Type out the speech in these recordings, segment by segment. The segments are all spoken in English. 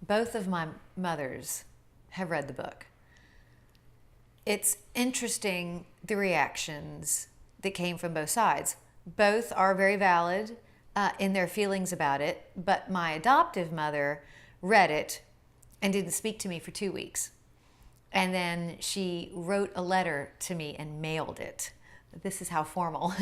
both of my mothers have read the book. It's interesting the reactions that came from both sides. Both are very valid in their feelings about it, but my adoptive mother read it and didn't speak to me for 2 weeks. And then she wrote a letter to me and mailed it. This is how formal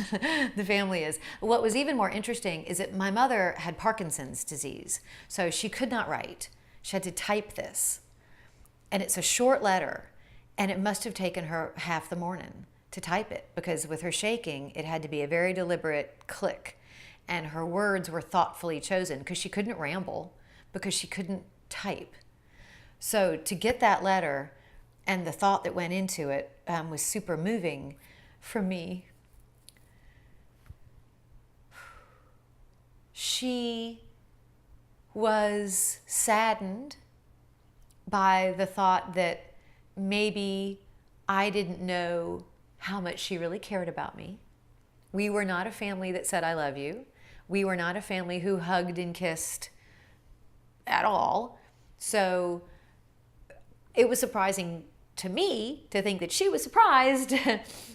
the family is. What was even more interesting is that my mother had Parkinson's disease, so she could not write. She had to type this. And it's a short letter, and it must have taken her half the morning to type it, because with her shaking, it had to be a very deliberate click. And her words were thoughtfully chosen because she couldn't ramble, because she couldn't type. So to get that letter and the thought that went into it was super moving for me. She was saddened by the thought that maybe I didn't know how much she really cared about me. We were not a family that said, "I love you." We were not a family who hugged and kissed at all. So it was surprising to me to think that she was surprised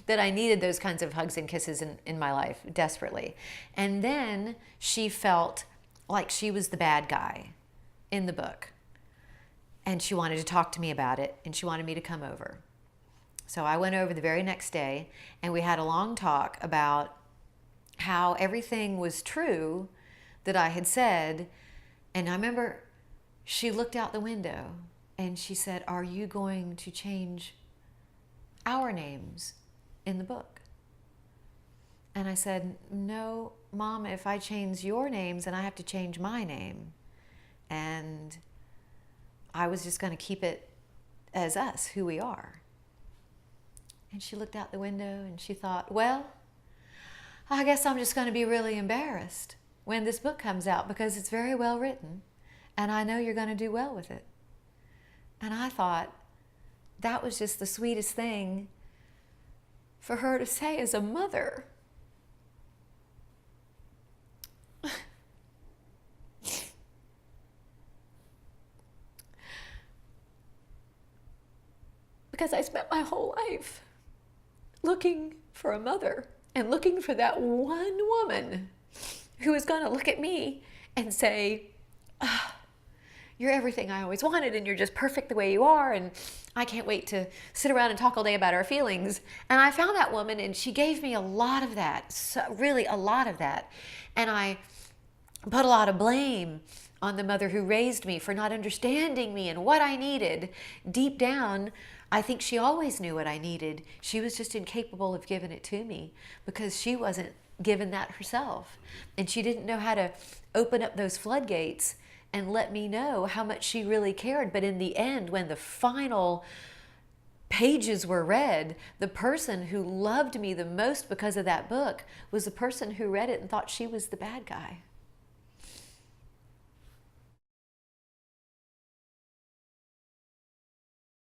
that I needed those kinds of hugs and kisses in my life desperately. And then she felt like she was the bad guy in the book. And she wanted to talk to me about it, and she wanted me to come over. So I went over the very next day, and we had a long talk about how everything was true that I had said. And I remember she looked out the window and she said, "Are you going to change our names in the book?" And I said, "No, Mom, if I change your names, then I have to change my name." And I was just going to keep it as us, who we are. And she looked out the window and she thought, "Well, I guess I'm just going to be really embarrassed when this book comes out, because it's very well written and I know you're going to do well with it." And I thought that was just the sweetest thing for her to say as a mother. Because I spent my whole life looking for a mother and looking for that one woman who is going to look at me and say, "You're everything I always wanted, and you're just perfect the way you are, and I can't wait to sit around and talk all day about our feelings." And I found that woman, and she gave me a lot of that, so really a lot of that. And I put a lot of blame on the mother who raised me for not understanding me and what I needed. Deep down, I think she always knew what I needed. She was just incapable of giving it to me because she wasn't given that herself. And she didn't know how to open up those floodgates and let me know how much she really cared. But in the end, when the final pages were read, the person who loved me the most because of that book was the person who read it and thought she was the bad guy.